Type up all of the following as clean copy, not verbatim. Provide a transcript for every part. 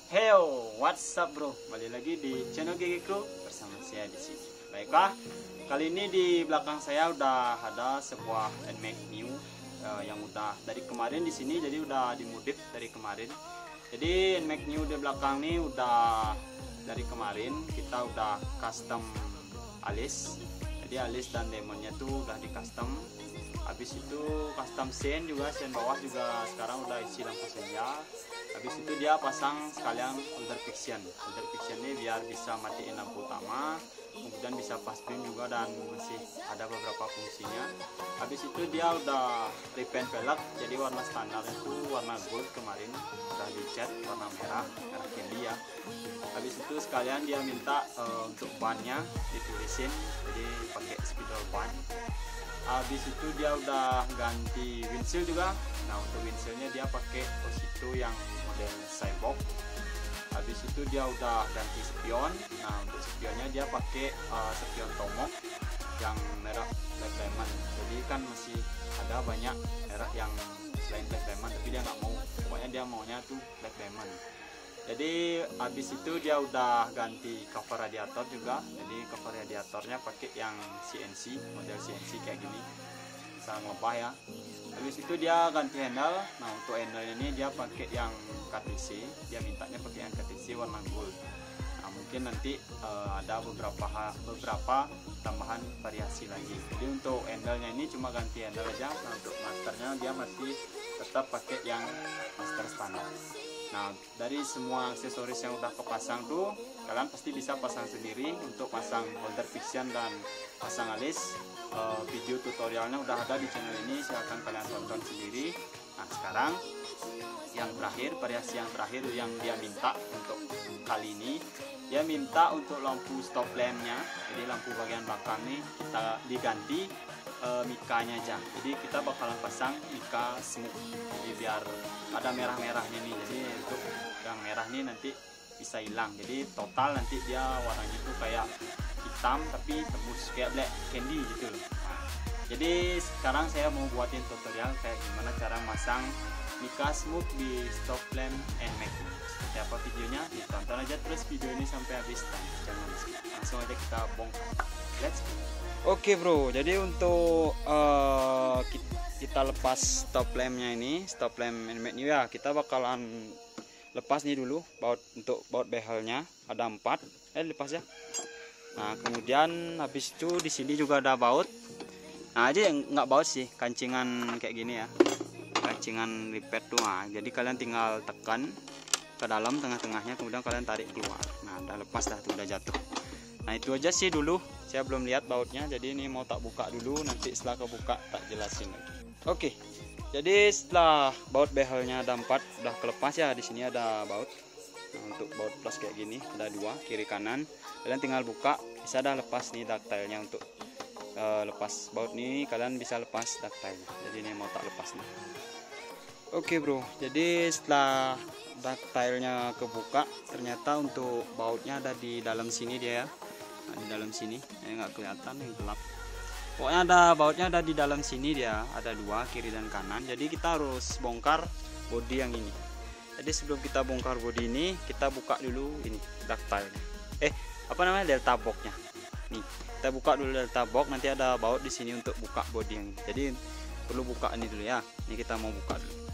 Heyo, what's up bro? Balik lagi di channel GG Crew bersama saya di sini. Baiklah, kali ini di belakang saya udah ada sebuah NMAX new yang udah dari kemarin di sini, jadi udah dimodif dari kemarin. Jadi NMAX new di belakang nih udah dari kemarin kita udah custom alis. Jadi alis dan demonnya tuh udah di custom. Habis itu custom sen juga, sen bawah juga sekarang udah isi lampu senja. Habis itu dia pasang sekalian holder fiction. Holder fiction ini biar bisa matiin lampu utama, kemudian bisa pas beam juga dan masih ada beberapa fungsinya. Habis itu dia udah repaint velg, jadi warna standarnya itu warna gold, kemarin udah dicat warna merah candy ya. Habis itu sekalian dia minta untuk bannya ditulisin, jadi pakai spidol ban. Habis itu dia udah ganti windshield juga. Nah, untuk windshieldnya dia pakai Osito yang model Cyborg. Habis itu dia udah ganti spion. Nah, untuk spionnya dia pakai spion Tomok yang merah black diamond. Jadi kan masih ada banyak merah yang selain black diamond, tapi dia nggak mau, pokoknya dia maunya tuh black diamond. Jadi habis itu dia udah ganti cover radiator juga. Jadi cover radiatornya pakai yang CNC, model CNC kayak gini, sarang lebah ya. Habis itu dia ganti handle. Nah, untuk handle ini dia pakai yang KTC, dia mintanya pakai yang KTC warna gold. Nah, mungkin nanti ada beberapa tambahan variasi lagi. Jadi untuk handle-nya ini cuma ganti handle aja. Nah, untuk masternya dia masih tetap pakai yang master standar. Nah, dari semua aksesoris yang udah kepasang tuh, kalian pasti bisa pasang sendiri. Untuk pasang holder fiction dan pasang alis, video tutorialnya udah ada di channel ini, silahkan kalian tonton sendiri. Nah, sekarang yang terakhir, variasi yang terakhir yang dia minta untuk kali ini, dia minta untuk lampu stop lampnya. Jadi lampu bagian belakang nih kita diganti mikanya aja. Jadi kita bakalan pasang mika smoke, jadi biar ada merah-merahnya nih. Jadi untuk yang merah nih nanti bisa hilang. Jadi total nanti dia warnanya itu kayak hitam tapi tembus kayak black candy gitu loh. Nah, jadi sekarang saya mau buatin tutorial kayak gimana cara masang mika smoke di stop lamp NMAX. Seperti apa videonya, ditonton aja terus video ini sampai habis dan jangan skip. Langsung aja kita bongkar. Let's go. Oke bro, jadi untuk kita lepas stop lampnya ini, stop lamp NMAX new ya, kita bakalan lepas nih dulu baut, untuk baut behelnya ada 4, lepas ya. Nah, kemudian habis itu di sini juga ada baut. Nah, aja nggak baut sih, kancingan kayak gini ya, kancingan lipet tuh. Nah, jadi kalian tinggal tekan ke dalam tengah-tengahnya, kemudian kalian tarik keluar. Nah, udah lepas dah tuh, udah jatuh. Nah, itu aja sih dulu, saya belum lihat bautnya, jadi ini mau tak buka dulu, nanti setelah kebuka tak jelasin lagi. Oke, jadi setelah baut behelnya ada 4 udah kelepas ya, di sini ada baut. Nah, untuk baut plus kayak gini ada 2 kiri kanan, kalian tinggal buka, bisa dah lepas nih ductile-nya. Untuk lepas baut nih kalian bisa lepas ductile-nya, jadi ini mau tak lepas nih. Oke bro, jadi setelah ductile-nya kebuka, ternyata untuk bautnya ada di dalam sini dia ya. Nah, di dalam sini, ini nggak kelihatan, yang gelap. Pokoknya ada bautnya ada di dalam sini dia, ada 2 kiri dan kanan. Jadi kita harus bongkar bodi yang ini. Jadi sebelum kita bongkar bodi ini, kita buka dulu ini ductile. Apa namanya, delta box-nya. Nih, kita buka dulu delta box, nanti ada baut di sini untuk buka bodi yang ini. Jadi perlu buka ini dulu ya. Ini kita mau buka dulu.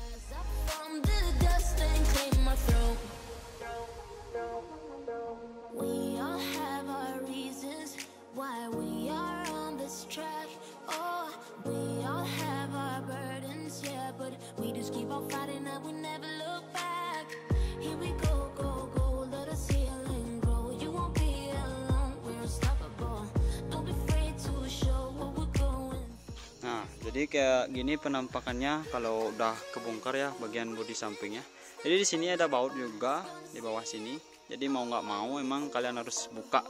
Nah, jadi kayak gini penampakannya kalau udah kebongkar ya, bagian bodi sampingnya. Jadi di sini ada baut juga di bawah sini. Jadi mau nggak mau emang kalian harus buka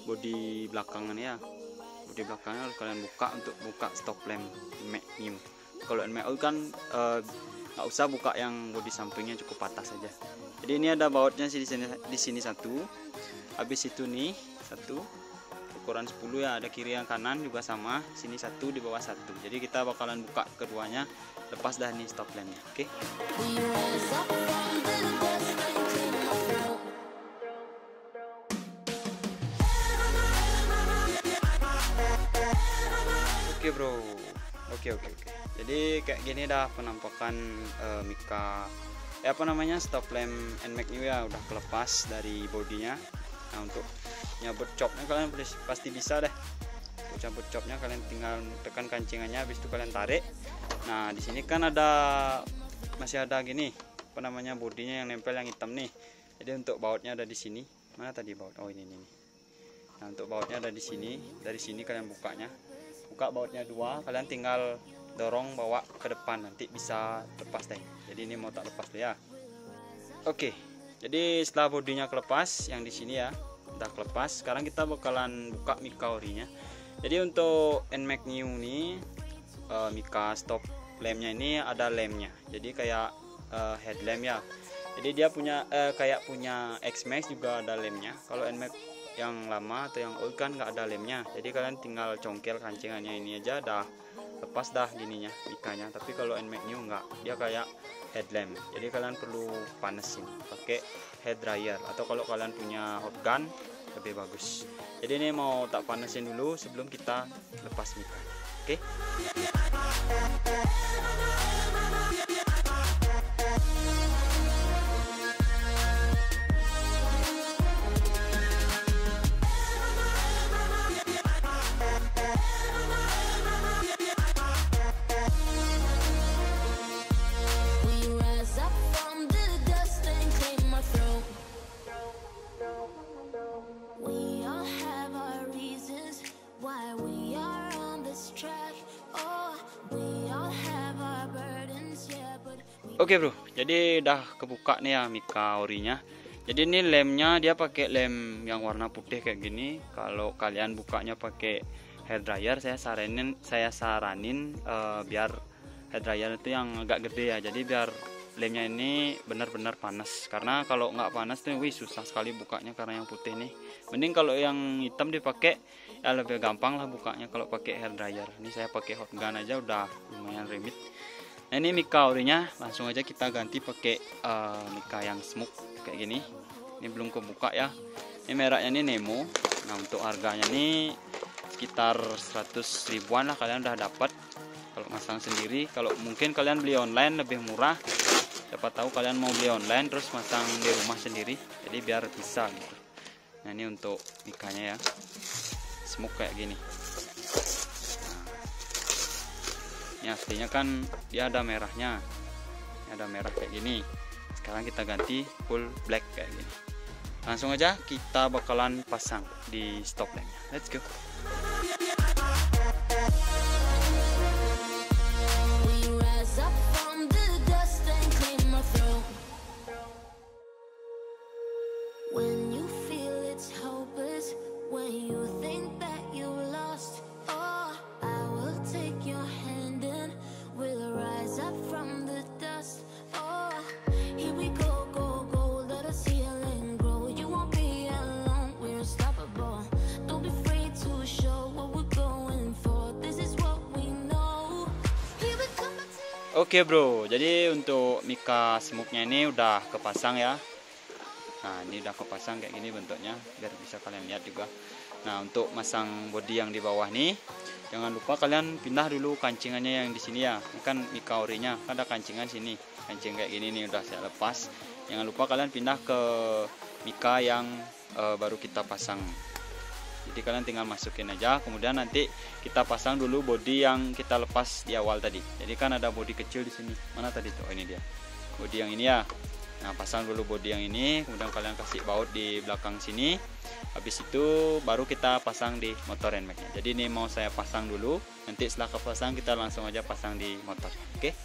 bodi belakangan ya. Bodi belakangnya harus kalian buka untuk buka stop lamp NMAX new. Kalau NMAX kan nggak usah buka yang bodi sampingnya, cukup patah saja. Jadi ini ada bautnya sih di sini 1. Habis itu nih 1 ukuran 10 ya, ada kiri yang kanan juga sama, sini 1 di bawah 1. Jadi kita bakalan buka keduanya, lepas dah nih stop lampnya. Oke. Oke bro, oke. Jadi kayak gini dah penampakan Mika stop lamp NMAX New ya, udah kelepas dari bodinya. Nah untuk nyabut chopnya kalian pasti bisa deh. Untuk cabut chopnya kalian tinggal tekan kancingannya, habis itu kalian tarik. Nah di sini kan masih ada gini bodinya yang nempel yang hitam nih. Jadi untuk bautnya ada di sini. Mana tadi baut? Oh ini. Nah untuk bautnya ada di sini. Dari sini kalian buka bautnya 2, kalian tinggal dorong bawa ke depan, nanti bisa lepas deh. Jadi ini mau tak lepas deh ya. Oke, jadi setelah bodinya kelepas yang di sini ya udah kelepas, sekarang kita bakalan buka Mika orinya. Jadi untuk NMAX New ini Mika stop lampnya ini ada lampnya, jadi kayak headlamp ya. Jadi dia punya kayak punya X-Max juga ada lampnya. Kalau NMAX yang lama atau yang old kan nggak ada lemnya, jadi kalian tinggal congkel kancingannya ini aja dah lepas dah gininya Mikanya. Tapi kalau NMAX New nggak, dia kayak headlamp, jadi kalian perlu panesin pakai head dryer, atau kalau kalian punya hot gun lebih bagus. Jadi ini mau tak panesin dulu sebelum kita lepas Mika. Oke. Oke bro, jadi udah kebuka nih ya Mika orinya. Jadi ini lemnya dia pakai lem yang warna putih kayak gini. Kalau kalian bukanya pakai hair dryer, saya saranin biar hair dryer itu yang agak gede ya. Jadi biar lemnya ini benar-benar panas. Karena kalau nggak panas tuh susah sekali bukanya karena yang putih nih. Mending kalau yang hitam dipakai ya lebih gampang lah bukanya kalau pakai hair dryer. Ini saya pakai hot gun aja udah lumayan remit. Nah ini Mika orinya, langsung aja kita ganti pakai Mika yang smoke kayak gini. Ini belum kebuka ya. Ini mereknya ini Nemo. Nah untuk harganya ini sekitar 100 ribuan lah kalian udah dapat kalau masang sendiri. Kalau mungkin kalian beli online lebih murah. Siapa tahu kalian mau beli online terus masang di rumah sendiri. Jadi biar bisa gitu. Nah ini untuk Mikanya ya, smoke kayak gini. Ini aslinya kan dia ada merahnya, ini ada merah kayak gini. Sekarang kita ganti full black kayak gini. Langsung aja kita bakalan pasang di stop lampnya. Let's go. Oke bro, jadi untuk Mika smoke-nya ini udah kepasang ya. Nah ini udah kepasang kayak gini bentuknya, biar bisa kalian lihat juga. Nah untuk masang body yang di bawah nih, jangan lupa kalian pindah dulu kancingannya yang di sini ya. Ini kan Mika orinya, ada kancingan sini, kancing kayak gini nih udah saya lepas. Jangan lupa kalian pindah ke Mika yang baru kita pasang. Jadi kalian tinggal masukin aja, kemudian nanti kita pasang dulu body yang kita lepas di awal tadi. Jadi kan ada body kecil di sini. Mana tadi tuh? Oh ini dia. Body yang ini ya. Nah, pasang dulu body yang ini, kemudian kalian kasih baut di belakang sini. Habis itu baru kita pasang di motor NMAX-nya. Jadi ini mau saya pasang dulu. Nanti setelah kepasang kita langsung aja pasang di motor. Oke?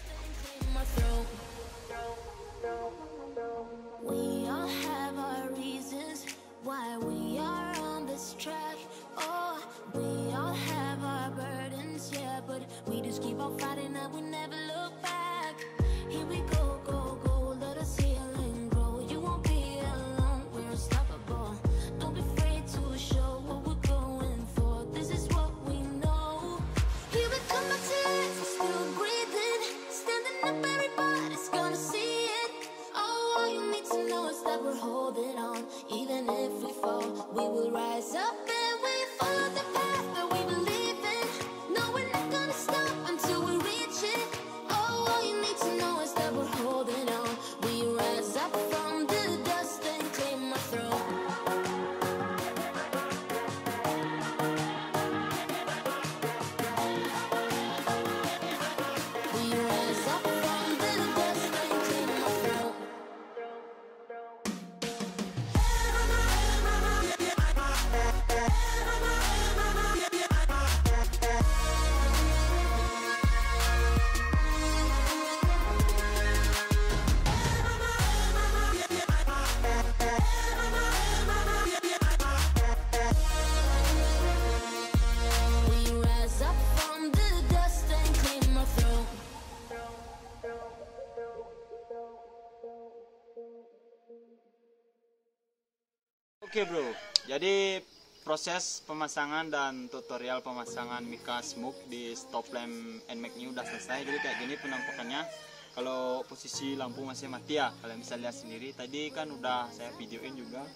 Oke bro, jadi proses pemasangan dan tutorial pemasangan Mica Smoke di stop lamp NMAX ini udah selesai. Jadi kayak gini penampakannya. Kalau posisi lampu masih mati ya, kalian bisa lihat sendiri. Tadi kan udah saya videoin juga.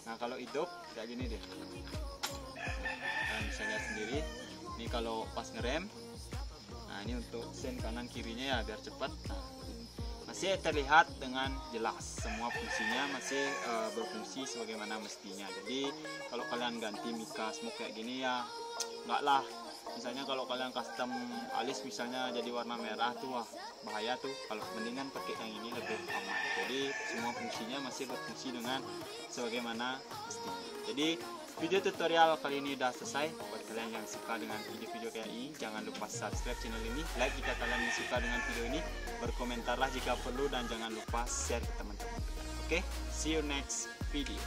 Nah kalau hidup kayak gini deh, kalian bisa lihat sendiri. Ini kalau pas ngerem. Nah ini untuk sen kanan kirinya ya biar cepat. Nah, masih terlihat dengan jelas, semua fungsinya masih berfungsi sebagaimana mestinya. Jadi kalau kalian ganti Mica Smoke kayak gini ya enggak lah, misalnya kalau kalian custom alis misalnya jadi warna merah tuh, wah bahaya tuh. Kalau mendingan pakai yang ini lebih aman. Jadi semua fungsinya masih berfungsi dengan sebagaimana mestinya. Jadi video tutorial kali ini udah selesai. Buat kalian yang suka dengan video-video kayak ini, jangan lupa subscribe channel ini, like jika kalian suka dengan video ini, berkomentarlah jika perlu, dan jangan lupa share ke teman-teman. Oke, see you next video.